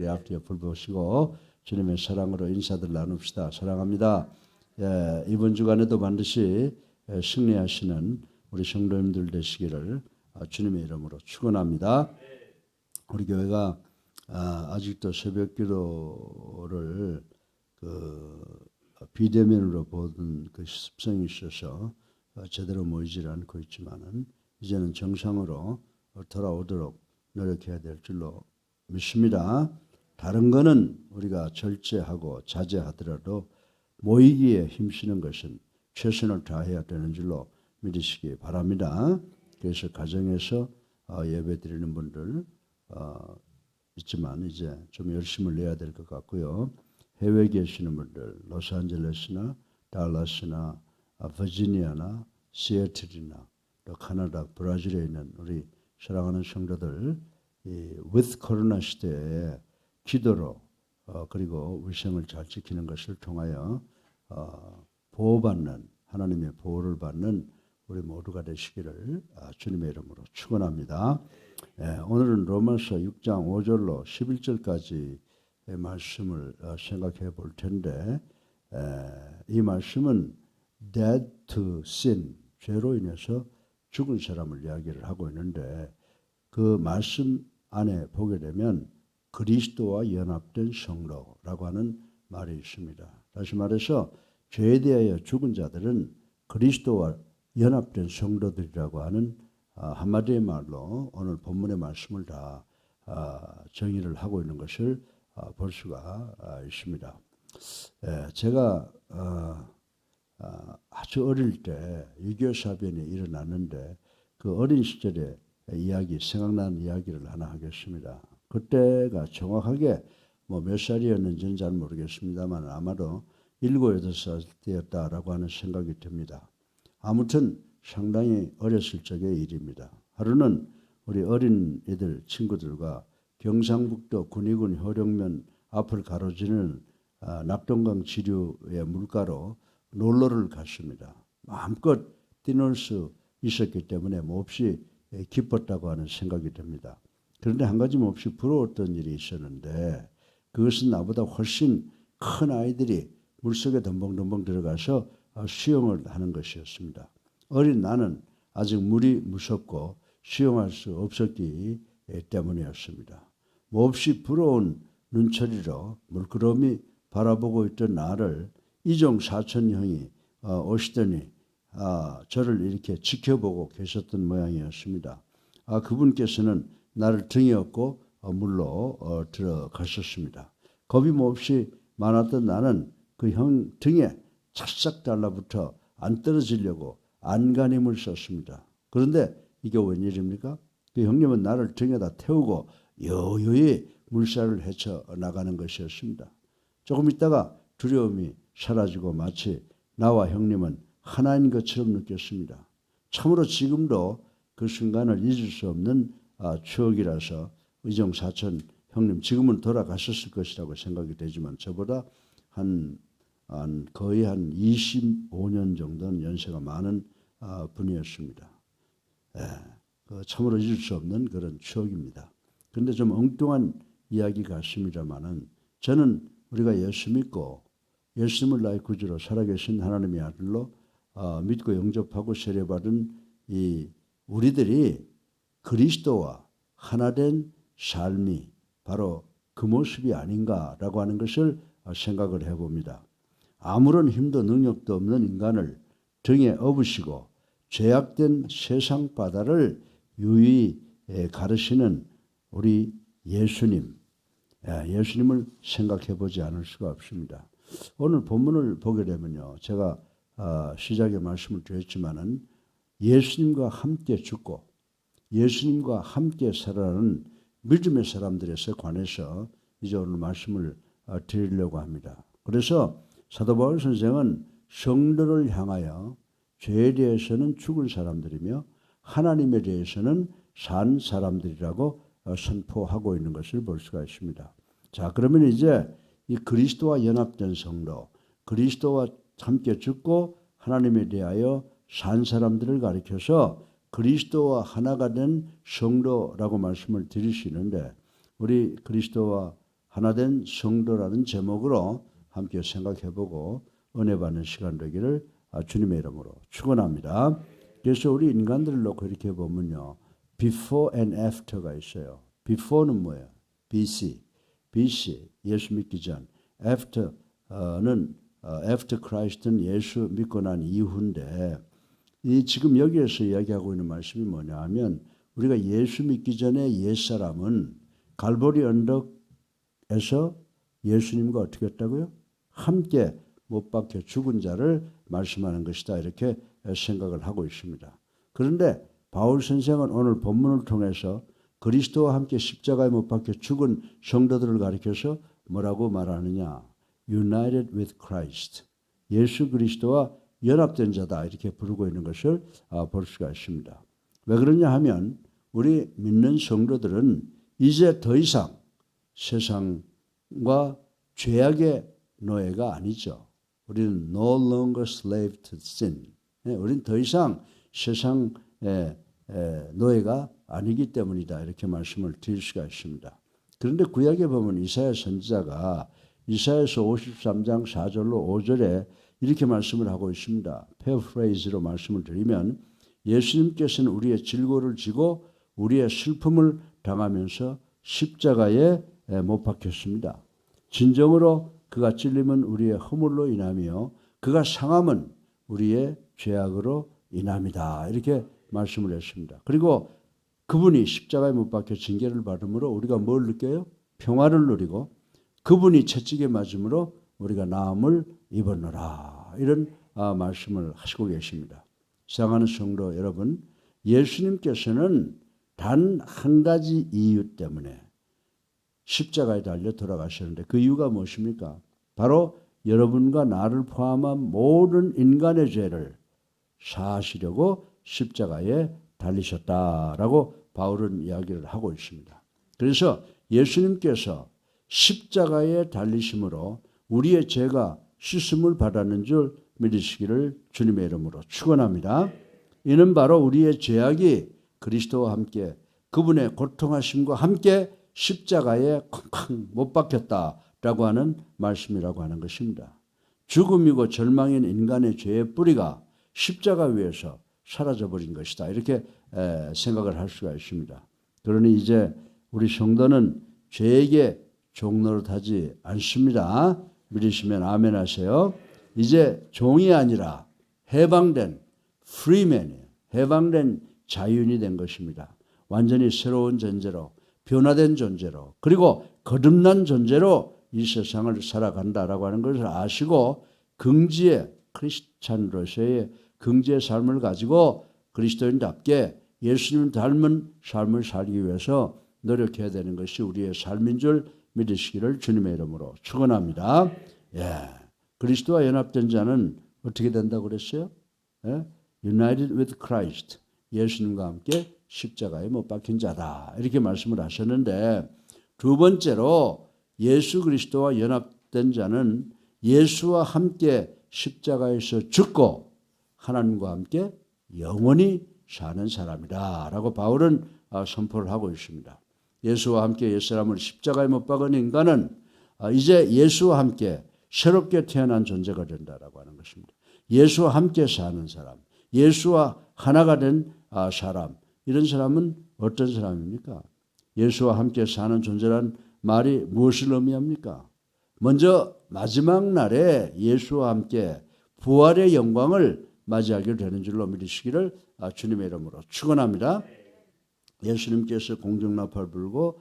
우리 앞뒤 옆을 보시고 주님의 사랑으로 인사들 나눕시다. 사랑합니다. 예, 이번 주간에도 반드시 승리하시는 우리 성도님들 되시기를 주님의 이름으로 축원합니다. 우리 교회가 아직도 새벽 기도를 비대면으로 보던 그 습성이 있어서 제대로 모이질 않고 있지만은 이제는 정상으로 돌아오도록 노력해야 될 줄로 믿습니다. 다른 거는 우리가 절제하고 자제하더라도 모이기에 힘쓰는 것은 최선을 다해야 되는 줄로 믿으시기 바랍니다. 그래서 가정에서 예배 드리는 분들 있지만 이제 좀 열심을 내야 될 것 같고요. 해외에 계시는 분들, 로스앤젤레스나 달라스나 버지니아나 시애틀이나 또 카나다, 브라질에 있는 우리 사랑하는 성도들, 이 with 코로나 시대에 기도로 그리고 위생을 잘 지키는 것을 통하여 보호받는 하나님의 보호를 받는 우리 모두가 되시기를 주님의 이름으로 축원합니다. 오늘은 로마서 6장 5절로 11절까지의 말씀을 생각해 볼 텐데 이 말씀은 dead to sin, 죄로 인해서 죽은 사람을 이야기를 하고 있는데 그 말씀 안에 보게 되면 그리스도와 연합된 성도라고 하는 말이 있습니다. 다시 말해서 죄에 대하여 죽은 자들은 그리스도와 연합된 성도들이라고 하는 한마디의 말로 오늘 본문의 말씀을 다 정의를 하고 있는 것을 볼 수가 있습니다. 제가 아주 어릴 때 유교 사변이 일어났는데 그 어린 시절의 이야기, 생각나는 이야기를 하나 하겠습니다. 그때가 정확하게 몇 살이었는지는 잘 모르겠습니다만 아마도 7, 8살 때였다라고 하는 생각이 듭니다. 아무튼 상당히 어렸을 적의 일입니다. 하루는 우리 어린 애들 친구들과 경상북도 군위군 효령면 앞을 가로지르는 낙동강 지류의 물가로 놀러를 갔습니다. 마음껏 뛰놀 수 있었기 때문에 몹시 기뻤다고 하는 생각이 듭니다. 그런데 한 가지 몹시 부러웠던 일이 있었는데 그것은 나보다 훨씬 큰 아이들이 물속에 덤벙덤벙 들어가서 수영을 하는 것이었습니다. 어린 나는 아직 물이 무섭고 수영할 수 없었기 때문이었습니다. 몹시 부러운 눈초리로 물끄러미 바라보고 있던 나를 이종 사촌 형이 오시더니 저를 이렇게 지켜보고 계셨던 모양이었습니다. 그분께서는 나를 등에 업고 물로 들어가셨습니다. 겁이 몹시 많았던 나는 그 형 등에 착싹 달라붙어 안 떨어지려고 안간힘을 썼습니다. 그런데 이게 웬일입니까? 그 형님은 나를 등에다 태우고 여유히 물살을 헤쳐 나가는 것이었습니다. 조금 있다가 두려움이 사라지고 마치 나와 형님은 하나인 것처럼 느꼈습니다. 참으로 지금도 그 순간을 잊을 수 없는 추억이라서 의정 사촌 형님 지금은 돌아가셨을 것이라고 생각이 되지만 저보다 거의 한 25년 정도는 연세가 많은 분이었습니다. 참으로 잊을 수 없는 그런 추억입니다. 그런데 좀 엉뚱한 이야기 같습니다만은 저는 우리가 예수 믿고 예수님을 나의 구주로 살아계신 하나님의 아들로 믿고 영접하고 세례받은 이 우리들이 그리스도와 하나된 삶이 바로 그 모습이 아닌가라고 하는 것을 생각을 해봅니다. 아무런 힘도 능력도 없는 인간을 등에 업으시고 죄악된 세상 바다를 유유히 가르시는 우리 예수님, 예수님을 생각해 보지 않을 수가 없습니다. 오늘 본문을 보게 되면요, 제가 시작에 말씀을 드렸지만은 예수님과 함께 죽고 예수님과 함께 살아가는 믿음의 사람들에 관해서 이제 오늘 말씀을 드리려고 합니다. 그래서 사도 바울 선생은 성도를 향하여 죄에 대해서는 죽은 사람들이며 하나님에 대해서는 산 사람들이라고 선포하고 있는 것을 볼 수가 있습니다. 자, 그러면 이제 이 그리스도와 연합된 성도, 그리스도와 함께 죽고 하나님에 대하여 산 사람들을 가리켜서 그리스도와 하나가 된 성도라고 말씀을 드릴 수 있는데 우리 그리스도와 하나된 성도라는 제목으로 함께 생각해보고 은혜 받는 시간 되기를 주님의 이름으로 축원합니다. 그래서 우리 인간들을 놓고 이렇게 보면요, before and after가 있어요. before는 뭐예요? BC 예수 믿기 전, after는 after Christ는 예수 믿고 난 이후인데, 이 지금 여기에서 이야기하고 있는 말씀이 뭐냐 하면, 우리가 예수 믿기 전에 옛사람은 갈보리 언덕에서 예수님과 어떻게 했다고요? 함께 못 박혀 죽은 자를 말씀하는 것이다, 이렇게 생각을 하고 있습니다. 그런데 바울 선생은 오늘 본문을 통해서 그리스도와 함께 십자가에 못 박혀 죽은 성도들을 가리켜서 뭐라고 말하느냐? United with Christ. 예수 그리스도와 연합된 자다, 이렇게 부르고 있는 것을 볼 수가 있습니다. 왜 그러냐 하면 우리 믿는 성도들은 이제 더 이상 세상과 죄악의 노예가 아니죠. 우리는 no longer slave to sin. 우리는 더 이상 세상의 노예가 아니기 때문이다, 이렇게 말씀을 드릴 수가 있습니다. 그런데 구약에 보면 이사야 선지자가 이사야서 53장 4절로 5절에 이렇게 말씀을 하고 있습니다. 패러프레이즈로 말씀을 드리면, 예수님께서는 우리의 질고를 지고 우리의 슬픔을 당하면서 십자가에 못 박혔습니다. 진정으로 그가 찔림은 우리의 허물로 인하며 그가 상함은 우리의 죄악으로 인함이다, 이렇게 말씀을 했습니다. 그리고 그분이 십자가에 못 박혀 징계를 받음으로 우리가 뭘 느껴요? 평화를 누리고, 그분이 채찍에 맞음으로 우리가 나음을 입었노라, 이런 말씀을 하시고 계십니다. 사랑하는 성도 여러분, 예수님께서는 단 한 가지 이유 때문에 십자가에 달려 돌아가셨는데, 그 이유가 무엇입니까? 바로 여러분과 나를 포함한 모든 인간의 죄를 사하시려고 십자가에 달리셨다라고 바울은 이야기를 하고 있습니다. 그래서 예수님께서 십자가에 달리심으로 우리의 죄가 씻음을 받았는 줄 믿으시기를 주님의 이름으로 축원합니다. 이는 바로 우리의 죄악이 그리스도와 함께 그분의 고통하심과 함께 십자가에 쾅쾅 못 박혔다라고 하는 말씀이라고 하는 것입니다. 죽음이고 절망인 인간의 죄의 뿌리가 십자가 위에서 사라져버린 것이다, 이렇게 생각을 할 수가 있습니다. 그러니 이제 우리 성도는 죄에게 종노릇하지 않습니다. 믿으시면 아멘 하세요. 이제 종이 아니라 해방된 프리맨이에요. 해방된 자유인이 된 것입니다. 완전히 새로운 존재로, 변화된 존재로, 그리고 거듭난 존재로 이 세상을 살아간다라고 하는 것을 아시고, 긍지의 크리스찬으로서의 긍지의 삶을 가지고 그리스도인답게 예수님 닮은 삶을 살기 위해서 노력해야 되는 것이 우리의 삶인 줄 믿으시기를 주님의 이름으로 축원합니다. 예, 그리스도와 연합된 자는 어떻게 된다고 그랬어요? 예? United with Christ. 예수님과 함께 십자가에 못 박힌 자다, 이렇게 말씀을 하셨는데, 두 번째로 예수 그리스도와 연합된 자는 예수와 함께 십자가에서 죽고 하나님과 함께 영원히 사는 사람이다 라고 바울은 선포를 하고 있습니다. 예수와 함께 옛사람을 십자가에 못 박은 인간은 이제 예수와 함께 새롭게 태어난 존재가 된다라고 하는 것입니다. 예수와 함께 사는 사람, 예수와 하나가 된 사람, 이런 사람은 어떤 사람입니까? 예수와 함께 사는 존재란 말이 무엇을 의미합니까? 먼저 마지막 날에 예수와 함께 부활의 영광을 맞이하게 되는 줄로 믿으시기를 주님의 이름으로 축원합니다. 예수님께서 공중나팔 불고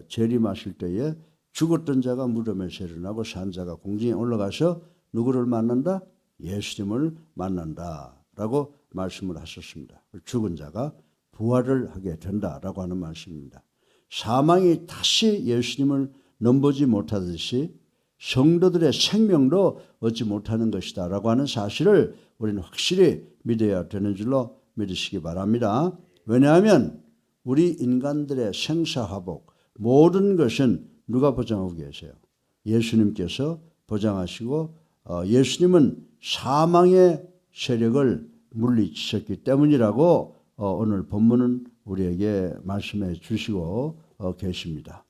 재림하실 때에 죽었던 자가 무덤에서 일어나고 산 자가 공중에 올라가서 누구를 만난다? 예수님을 만난다라고 말씀을 하셨습니다. 죽은 자가 부활을 하게 된다라고 하는 말씀입니다. 사망이 다시 예수님을 넘보지 못하듯이 성도들의 생명도 얻지 못하는 것이다 라고 하는 사실을 우리는 확실히 믿어야 되는 줄로 믿으시기 바랍니다. 왜냐하면 우리 인간들의 생사화복 모든 것은 누가 보장하고 계세요? 예수님께서 보장하시고 예수님은 사망의 세력을 물리치셨기 때문이라고 오늘 본문은 우리에게 말씀해 주시고 계십니다.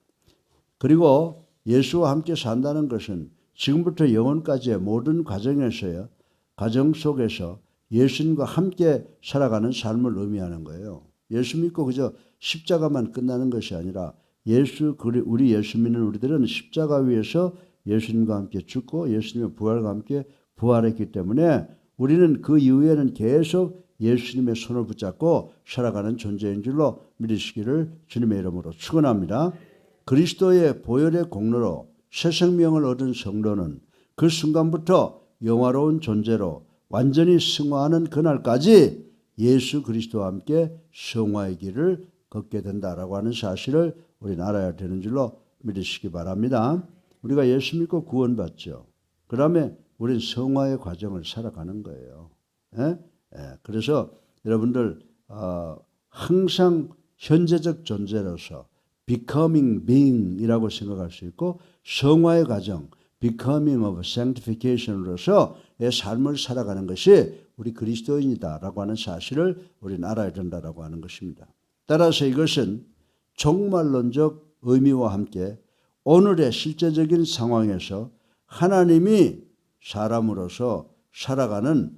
그리고 예수와 함께 산다는 것은 지금부터 영원까지의 모든 과정에서요, 과정 속에서 예수님과 함께 살아가는 삶을 의미하는 거예요. 예수 믿고 그저 십자가만 끝나는 것이 아니라 우리 예수 믿는 우리들은 십자가 위에서 예수님과 함께 죽고 예수님의 부활과 함께 부활했기 때문에 우리는 그 이후에는 계속 예수님의 손을 붙잡고 살아가는 존재인 줄로 믿으시기를 주님의 이름으로 축원합니다. 그리스도의 보혈의 공로로 새 생명을 얻은 성도는 그 순간부터 영화로운 존재로 완전히 승화하는 그날까지 예수 그리스도와 함께 성화의 길을 걷게 된다라고 하는 사실을 우리는 알아야 되는 줄로 믿으시기 바랍니다. 우리가 예수 믿고 구원받죠. 그 다음에 우리는 성화의 과정을 살아가는 거예요. 그래서 여러분들 항상 현재적 존재로서 becoming being이라고 생각할 수 있고 성화의 과정 becoming of sanctification으로서의 삶을 살아가는 것이 우리 그리스도인이다라고 하는 사실을 우리는 알아야 된다라고 하는 것입니다. 따라서 이것은 종말론적 의미와 함께 오늘의 실제적인 상황에서 하나님의 사람으로서 살아가는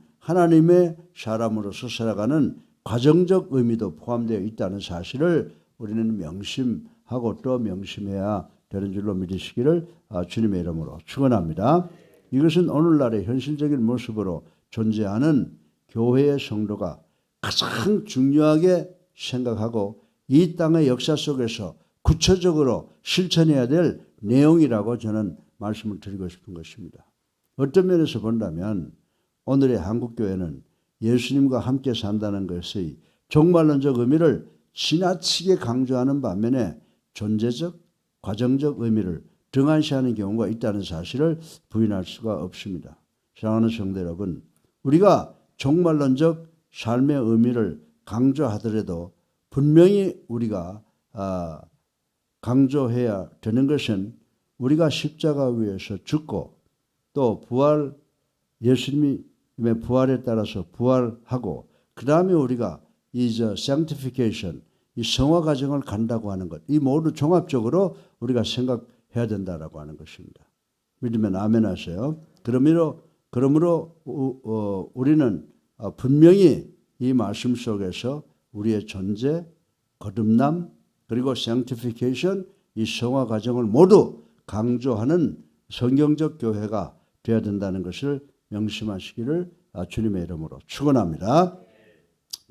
과정적 의미도 포함되어 있다는 사실을 우리는 명심하고 또 명심해야 되는 줄로 믿으시기를 주님의 이름으로 축원합니다. 이것은 오늘날의 현실적인 모습으로 존재하는 교회의 성도가 가장 중요하게 생각하고 이 땅의 역사 속에서 구체적으로 실천해야 될 내용이라고 저는 말씀을 드리고 싶은 것입니다. 어떤 면에서 본다면 오늘의 한국교회는 예수님과 함께 산다는 것의 종말론적 의미를 지나치게 강조하는 반면에 존재적, 과정적 의미를 등한시하는 경우가 있다는 사실을 부인할 수가 없습니다. 사랑하는 성도 여러분, 우리가 종말론적 삶의 의미를 강조하더라도 분명히 우리가 강조해야 되는 것은 우리가 십자가 위에서 죽고 또 예수님의 부활에 따라서 부활하고 그 다음에 우리가 sanctification, 이 성화 과정을 간다고 하는 것, 이 모두 종합적으로 우리가 생각해야 된다라고 하는 것입니다. 믿으면 아멘 하세요. 그러므로 우리는 분명히 이 말씀 속에서 우리의 존재, 거듭남, 그리고 sanctification, 이 성화 과정을 모두 강조하는 성경적 교회가 되어야 된다는 것을 명심하시기를 주님의 이름으로 축원합니다.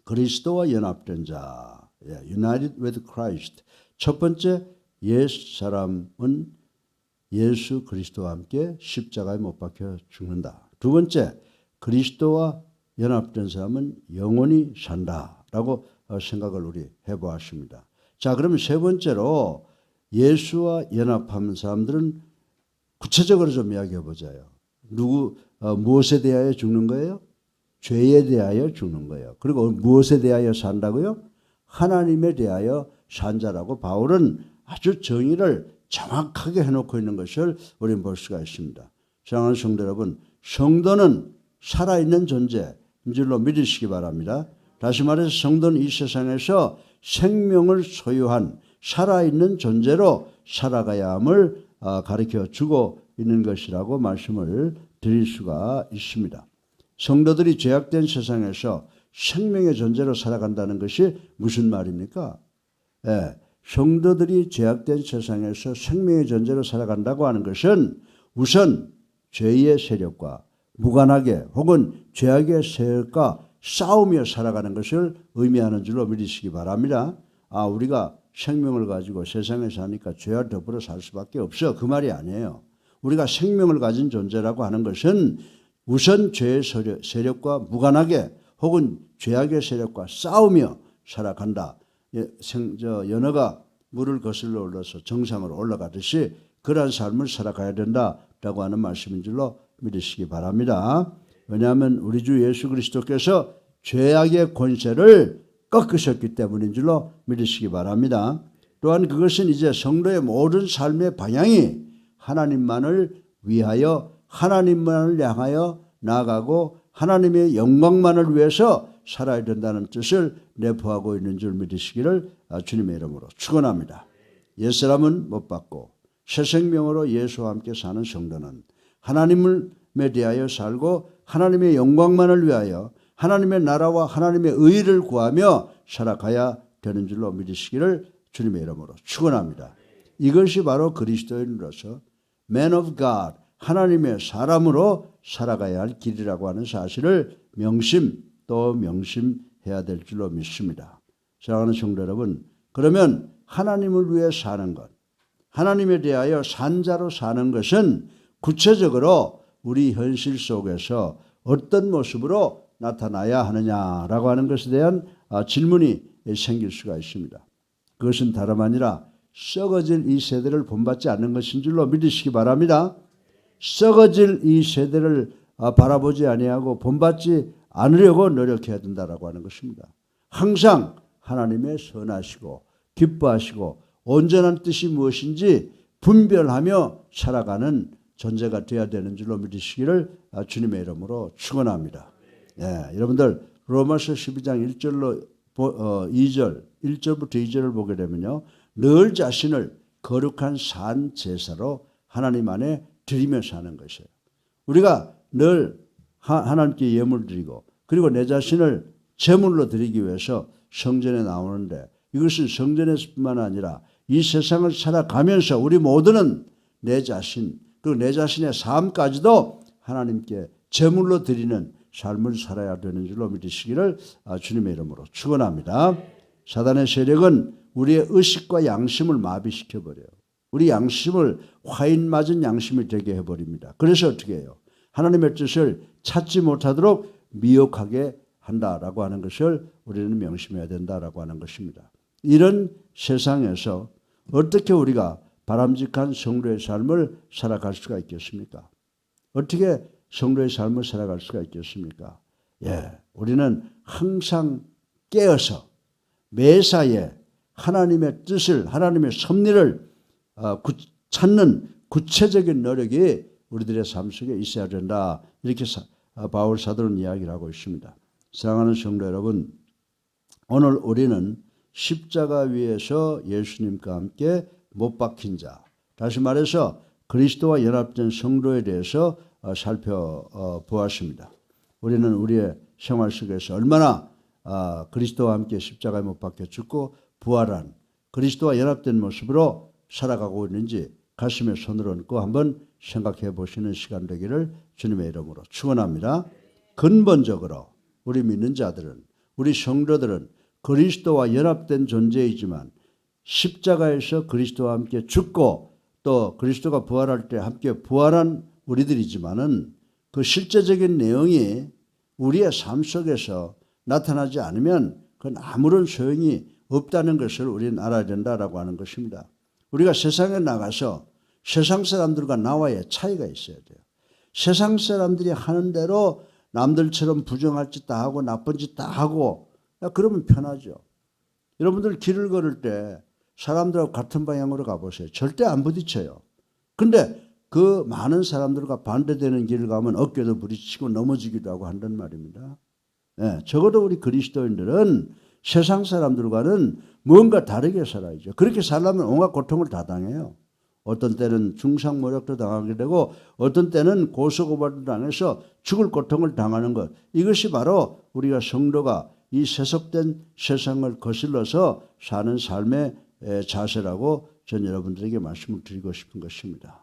그리스도와 연합된 자, United with Christ. 첫 번째 옛 사람은 예수 그리스도와 함께 십자가에 못 박혀 죽는다. 두 번째, 그리스도와 연합된 사람은 영원히 산다라고 생각을 우리 해보았습니다. 자, 그러면 세 번째로 예수와 연합하는 사람들은 구체적으로 좀 이야기해 보자요. 무엇에 대하여 죽는 거예요? 죄에 대하여 죽는 거예요. 그리고 무엇에 대하여 산다고요? 하나님에 대하여 산 자라고 바울은 아주 정의를 정확하게 해놓고 있는 것을 우리는 볼 수가 있습니다. 사랑하는 성도 여러분, 성도는 살아있는 존재인 줄로 믿으시기 바랍니다. 다시 말해서 성도는 이 세상에서 생명을 소유한 살아있는 존재로 살아가야 함을 가르쳐 주고 있는 것이라고 말씀을 드릴 수가 있습니다. 성도들이 죄악된 세상에서 생명의 존재로 살아간다는 것이 무슨 말입니까? 성도들이 죄악된 세상에서 생명의 존재로 살아간다고 하는 것은 우선 죄의 세력과 무관하게 혹은 죄악의 세력과 싸우며 살아가는 것을 의미하는 줄로 믿으시기 바랍니다. 우리가 생명을 가지고 세상에 사니까 죄와 더불어 살 수밖에 없어. 그 말이 아니에요. 우리가 생명을 가진 존재라고 하는 것은 우선 죄의 세력과 무관하게 혹은 죄악의 세력과 싸우며 살아간다. 연어가 물을 거슬러 올라서 정상으로 올라가듯이 그러한 삶을 살아가야 된다라고 하는 말씀인 줄로 믿으시기 바랍니다. 왜냐하면 우리 주 예수 그리스도께서 죄악의 권세를 꺾으셨기 때문인 줄로 믿으시기 바랍니다. 또한 그것은 이제 성도의 모든 삶의 방향이 하나님만을 위하여 하나님만을 향하여 나아가고 하나님의 영광만을 위해서 살아야 된다는 뜻을 내포하고 있는 줄 믿으시기를 주님의 이름으로 축원합니다. 옛사람은 못 받고 새 생명으로 예수와 함께 사는 성도는 하나님에 대하여 살고 하나님의 영광만을 위하여 하나님의 나라와 하나님의 의를 구하며 살아가야 되는 줄로 믿으시기를 주님의 이름으로 축원합니다. 이것이 바로 그리스도인으로서 Man of God, 하나님의 사람으로 살아가야 할 길이라고 하는 사실을 명심해야 될 줄로 믿습니다. 사랑하는 성도 여러분, 그러면 하나님을 위해 사는 것, 하나님에 대하여 산자로 사는 것은 구체적으로 우리 현실 속에서 어떤 모습으로 나타나야 하느냐라고 하는 것에 대한 질문이 생길 수가 있습니다. 그것은 다름 아니라 썩어질 이 세대를 본받지 않는 것인 줄로 믿으시기 바랍니다. 썩어질 이 세대를 바라보지 아니하고 본받지 않으려고 노력해야 된다라고 하는 것입니다. 항상 하나님의 선하시고 기뻐하시고 온전한 뜻이 무엇인지 분별하며 살아가는 존재가 되어야 되는 줄로 믿으시기를 주님의 이름으로 축원합니다. 여러분들 로마서 12장 1절부터 2절을 보게 되면요. 늘 자신을 거룩한 산 제사로 하나님 안에 드리며 사는 것이에요. 우리가 늘 하나님께 예물 드리고 그리고 내 자신을 제물로 드리기 위해서 성전에 나오는데 이것은 성전에서뿐만 아니라 이 세상을 살아가면서 우리 모두는 내 자신 그리고 내 자신의 삶까지도 하나님께 제물로 드리는 삶을 살아야 되는 줄로 믿으시기를 주님의 이름으로 축원합니다. 사단의 세력은 우리의 의식과 양심을 마비시켜버려요. 우리 양심을 화인 맞은 양심이 되게 해버립니다. 그래서 어떻게 해요? 하나님의 뜻을 찾지 못하도록 미혹하게 한다라고 하는 것을 우리는 명심해야 된다라고 하는 것입니다. 이런 세상에서 어떻게 우리가 바람직한 성도의 삶을 살아갈 수가 있겠습니까? 어떻게 성도의 삶을 살아갈 수가 있겠습니까? 우리는 항상 깨어서 매사에 하나님의 뜻을, 하나님의 섭리를 찾는 구체적인 노력이 우리들의 삶 속에 있어야 된다. 이렇게 바울 사도는 이야기를 하고 있습니다. 사랑하는 성도 여러분, 오늘 우리는 십자가 위에서 예수님과 함께 못 박힌 자, 다시 말해서 그리스도와 연합된 성도에 대해서 살펴보았습니다. 우리는 우리의 생활 속에서 얼마나 그리스도와 함께 십자가에 못 박혀 죽고 부활한 그리스도와 연합된 모습으로 살아가고 있는지 가슴에 손을 얹고 한번 생각해 보시는 시간 되기를 주님의 이름으로 축원합니다. 근본적으로 우리 믿는 자들은, 우리 성도들은 그리스도와 연합된 존재이지만 십자가에서 그리스도와 함께 죽고 또 그리스도가 부활할 때 함께 부활한 우리들이지만은 그 실제적인 내용이 우리의 삶 속에서 나타나지 않으면 그건 아무런 소용이 없다는 것을 우리는 알아야 된다라고 하는 것입니다. 우리가 세상에 나가서 세상 사람들과 나와의 차이가 있어야 돼요. 세상 사람들이 하는 대로 남들처럼 부정할 짓 다 하고 나쁜 짓 다 하고 그러면 편하죠. 여러분들 길을 걸을 때 사람들하고 같은 방향으로 가보세요. 절대 안 부딪혀요. 근데 그 많은 사람들과 반대되는 길을 가면 어깨도 부딪히고 넘어지기도 하고 한단 말입니다. 적어도 우리 그리스도인들은 세상 사람들과는 뭔가 다르게 살아야죠. 그렇게 살려면 온갖 고통을 다 당해요. 어떤 때는 중상모략도 당하게 되고 어떤 때는 고소고발도 당해서 죽을 고통을 당하는 것. 이것이 바로 우리가 성도가 이 세속된 세상을 거슬러서 사는 삶의 자세라고 전 여러분들에게 말씀을 드리고 싶은 것입니다.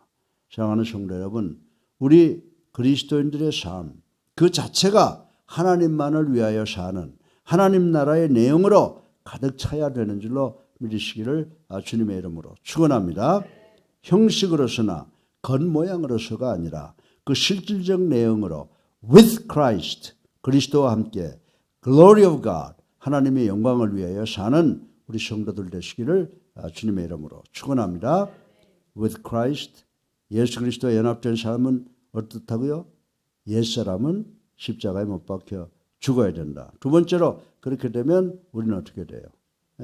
사랑하는 성도 여러분, 우리 그리스도인들의 삶 그 자체가 하나님만을 위하여 사는 하나님 나라의 내용으로 가득 차야 되는 줄로 믿으시기를 주님의 이름으로 축원합니다. 형식으로서나 겉모양으로서가 아니라 그 실질적 내용으로 with Christ, 그리스도와 함께 glory of God, 하나님의 영광을 위하여 사는 우리 성도들 되시기를 주님의 이름으로 축원합니다. with Christ, 예수 그리스도와 연합된 삶은 어떻다고요? 옛사람은 십자가에 못 박혀 죽어야 된다. 두 번째로 그렇게 되면 우리는 어떻게 돼요?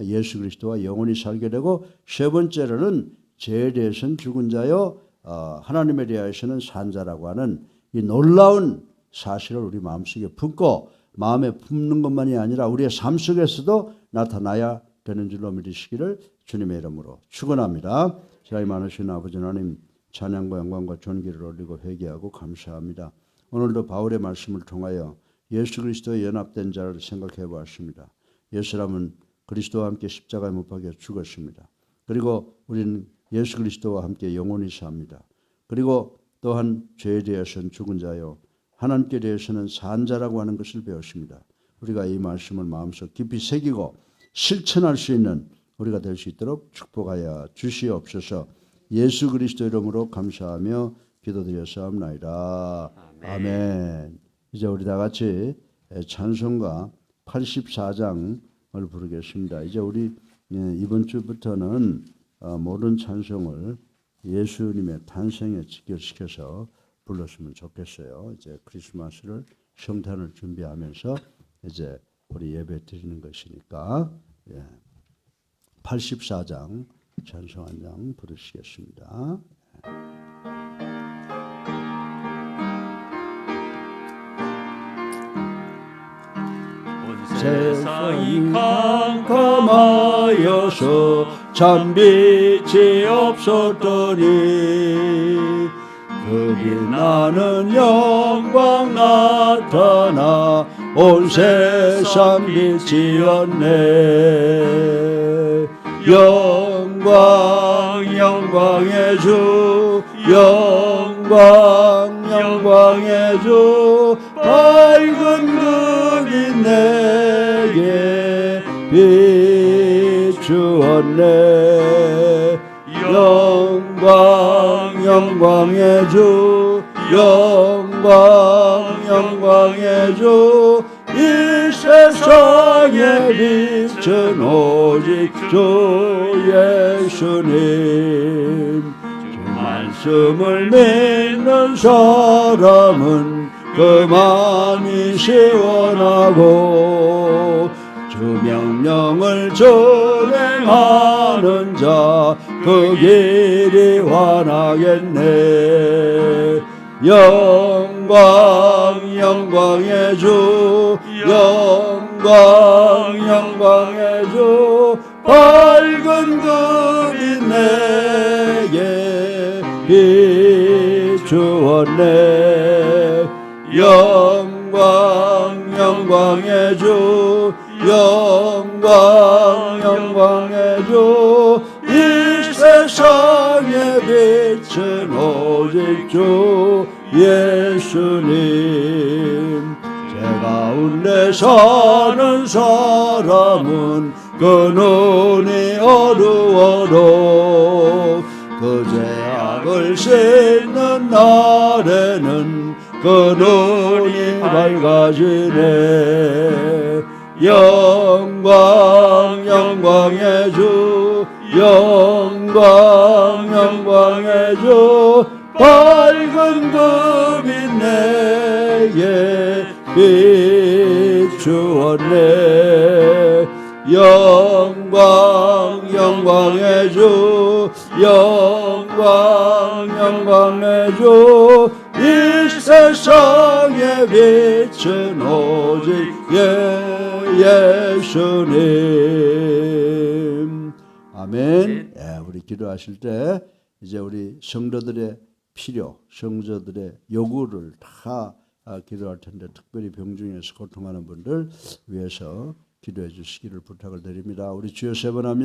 예수 그리스도와 영원히 살게 되고 세 번째로는 죄에 대해서는 죽은 자요 하나님에 대해서는 산 자라고 하는 이 놀라운 사실을 우리 마음속에 품고 마음에 품는 것만이 아니라 우리의 삶 속에서도 나타나야 되는 줄로 믿으시기를 주님의 이름으로 축원합니다. 사랑이 많으신 아버지 하나님, 찬양과 영광과 존귀를 올리고 회개하고 감사합니다. 오늘도 바울의 말씀을 통하여 예수 그리스도의 연합된 자를 생각해 보았습니다. 예수라면 그리스도와 함께 십자가에 못 박혀 죽었습니다. 그리고 우리는 예수 그리스도와 함께 영원히 삽니다. 그리고 또한 죄에 대해서는 죽은 자요, 하나님께 대해서는 산 자라고 하는 것을 배웠습니다. 우리가 이 말씀을 마음속 깊이 새기고 실천할 수 있는 우리가 될 수 있도록 축복하여 주시옵소서. 예수 그리스도 이름으로 감사하며 기도드렸사옵나이다. 아멘. 이제 우리 다 같이 찬송가 84장을 부르겠습니다. 이제 우리 이번 주부터는 모든 찬송을 예수님의 탄생에 직결시켜서 불렀으면 좋겠어요. 이제 크리스마스를 성탄을 준비하면서 이제 우리 예배 드리는 것이니까 84장 찬송 한 장 부르시겠습니다. 세상이 캄캄하여서 참 빛이 없었더니 그 빛나는 영광 나타나 온 세상 빛이었네. 영광 영광의 주, 영광 영광의 주, 밝은 그 빛 내게 비추었네. 영광 영광의 주, 영광 영광의 주, 이 세상의 빛은 오직 주 예수님. 주 말씀을 믿는 사람은 그 마음이 시원하고 주 명령을 준행하는 자 그 길이 환하겠네. 영광 영광의 주, 영광 영광의 주, 밝은 그 빛 내게 비추었네. 영광 영광의 주, 영광 영광의 주, 이 세상의 빛은 오직 주 예수님. 제 가운데 사는 사람은 그 눈이 어두워도 그 죄악을 씻는 날에는 그 눈이 밝아지네. 영광 영광의 주, 영광 영광의 주, 밝은 그 빛 내게 비추었네. 영광 영광의 주, 영광 영광의 주, 이 세상의 빛은 오직 예수님. 아멘. 우리 기도하실 때 이제 우리 성도들의 필요, 성도들의 요구를 다 기도할 텐데, 특별히 병중에서 고통하는 분들 위해서 기도해 주시기를 부탁을 드립니다. 우리 주여 세 번 합니다.